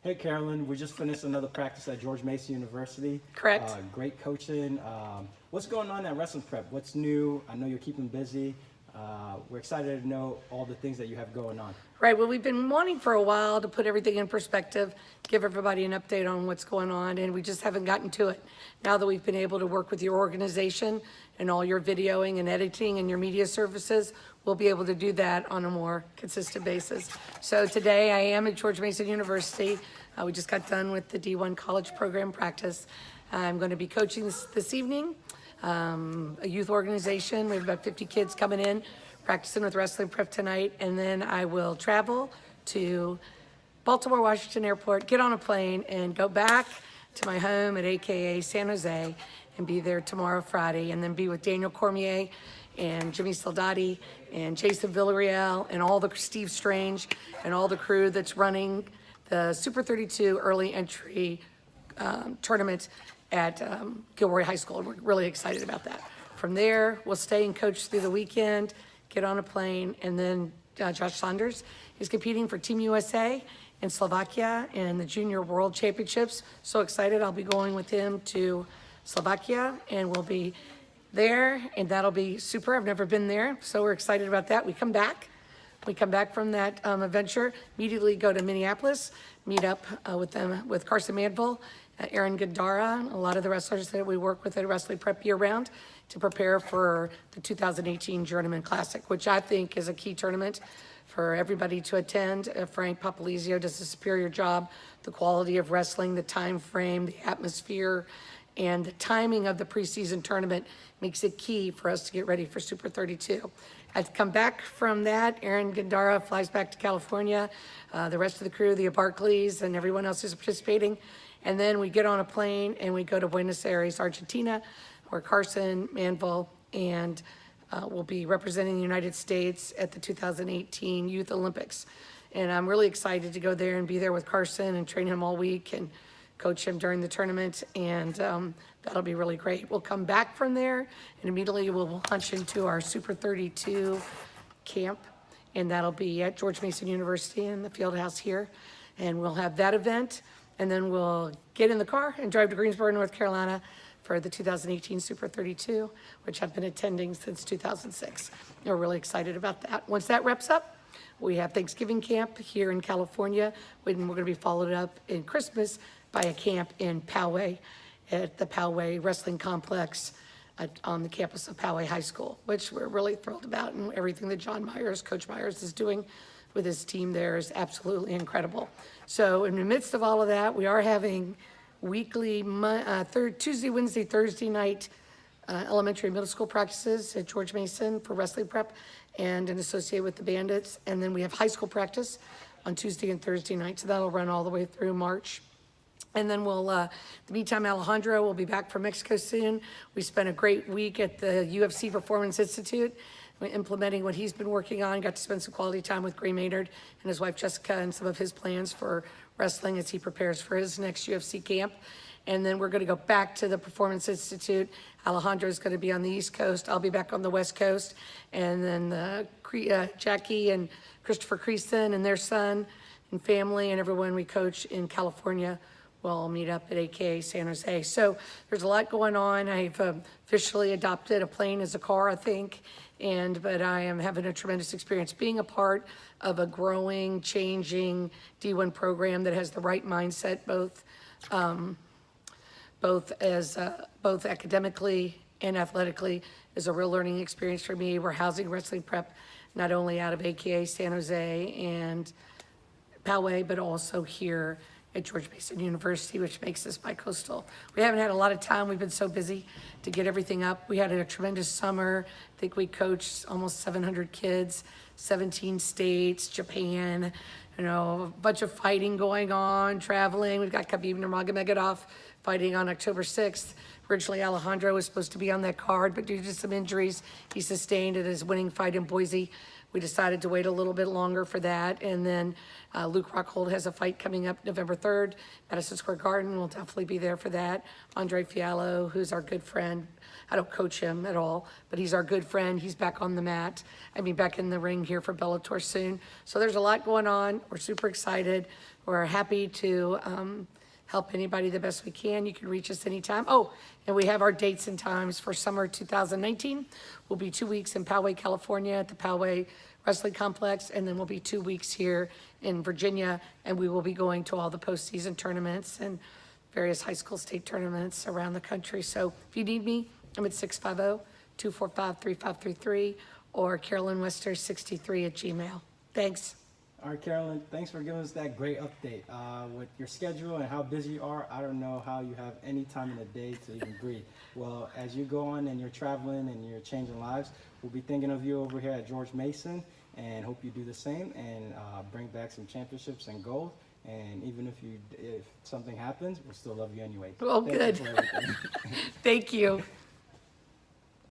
Hey Carolyn, we just finished another practice at George Mason University. Correct. Great coaching. What's going on at wrestling prep? What's new? I know you're keeping busy. We're excited to know all the things that you have going on. Right, well, we've been wanting for a while to put everything in perspective, give everybody an update on what's going on, and we just haven't gotten to it. Now that we've been able to work with your organization and all your videoing and editing and your media services, we'll be able to do that on a more consistent basis. So today I am at George Mason University. We just got done with the D1 college program practice. I'm going to be coaching this evening, a youth organization. We have about 50 kids coming in, practicing with wrestling prep tonight, and then I will travel to Baltimore Washington Airport, get on a plane, and go back to my home at AKA San Jose and be there tomorrow, Friday, and then be with Daniel Cormier and Jimmy Soldati and Jason Villarreal and all the Steve Strange and all the crew that's running the Super 32 early entry tournament at Gilroy High School, and we're really excited about that. From there, we'll stay and coach through the weekend, get on a plane, and then Josh Saunders is competing for Team USA in Slovakia in the Junior World Championships. So excited, I'll be going with him to Slovakia, and we'll be there, and that'll be super. I've never been there, so we're excited about that. We come back from that adventure, immediately go to Minneapolis, meet up with them, with Carson Manville, Aaron Gandara, a lot of the wrestlers that we work with at Wrestling Prep year-round to prepare for the 2018 Journeyman Classic, which I think is a key tournament for everybody to attend. Frank Papalizio does a superior job. The quality of wrestling, the time frame, the atmosphere, and the timing of the preseason tournament makes it key for us to get ready for Super 32. I've come back from that. Aaron Gandara flies back to California. The rest of the crew, the Barclays, and everyone else is participating. And then we get on a plane and we go to Buenos Aires, Argentina, where Carson Manville and will be representing the United States at the 2018 Youth Olympics. And I'm really excited to go there and be there with Carson and train him all week and coach him during the tournament, and that'll be really great. We'll come back from there and immediately we'll launch into our Super 32 camp, and that'll be at George Mason University in the field house here. And we'll have that event, and then we'll get in the car and drive to Greensboro, North Carolina for the 2018 Super 32, which I've been attending since 2006. We're really excited about that. Once that wraps up, we have Thanksgiving camp here in California, and we're gonna be followed up in Christmas by a camp in Poway at the Poway Wrestling Complex on the campus of Poway High School, which we're really thrilled about, and everything that John Myers, Coach Myers, is doing with his team there is absolutely incredible. So in the midst of all of that, we are having weekly Tuesday, Wednesday, Thursday night elementary and middle school practices at George Mason for wrestling prep and associated with the Bandits. And then we have high school practice on Tuesday and Thursday night. So that'll run all the way through March. And then we'll, the meantime, Alejandro will be back from Mexico soon. We spent a great week at the UFC Performance Institute, implementing what he's been working on. Got to spend some quality time with Gray Maynard and his wife Jessica and some of his plans for wrestling as he prepares for his next UFC camp. And then we're going to go back to the Performance Institute. Alejandro is going to be on the East Coast. I'll be back on the West Coast. And then Jackie and Christopher Creason and their son and family and everyone we coach in California will meet up at AKA San Jose. So there's a lot going on. I've officially adopted a plane as a car, I think. But I am having a tremendous experience being a part of a growing, changing D1 program that has the right mindset, both academically and athletically, is a real learning experience for me. We're housing wrestling prep not only out of AKA San Jose and Poway, but also here at George Mason University, which makes us bi-coastal. We haven't had a lot of time. We've been so busy to get everything up. We had a tremendous summer. I think we coached almost 700 kids, 17 states, Japan, a bunch of fighting going on, traveling. We've got Khabib Nurmagomedov fighting on October 6th. Originally, Alejandro was supposed to be on that card, but due to some injuries he sustained at his winning fight in Boise, we decided to wait a little bit longer for that. And then Luke Rockhold has a fight coming up November 3rd, Madison Square Garden. We'll definitely be there for that. Andre Fiallo, who's our good friend, I don't coach him at all, but he's our good friend. He's back on the mat. Back in the ring here for Bellator soon. So there's a lot going on. We're super excited. We're happy to help anybody the best we can. You can reach us anytime. Oh, and we have our dates and times for summer 2019. We'll be 2 weeks in Poway, California at the Poway Wrestling Complex, and then we'll be 2 weeks here in Virginia, and we will be going to all the postseason tournaments and various high school state tournaments around the country. So if you need me, I'm at 650-245-3533 or Carolyn Wester 63 at Gmail. Thanks. All right, Carolyn, thanks for giving us that great update. With your schedule and how busy you are, I don't know how you have any time in the day to even breathe. Well, as you go on and you're traveling and you're changing lives, we'll be thinking of you over here at George Mason, and hope you do the same and bring back some championships and gold. And even if something happens, we'll still love you anyway. Oh, Thank you good. for everything. Thank you.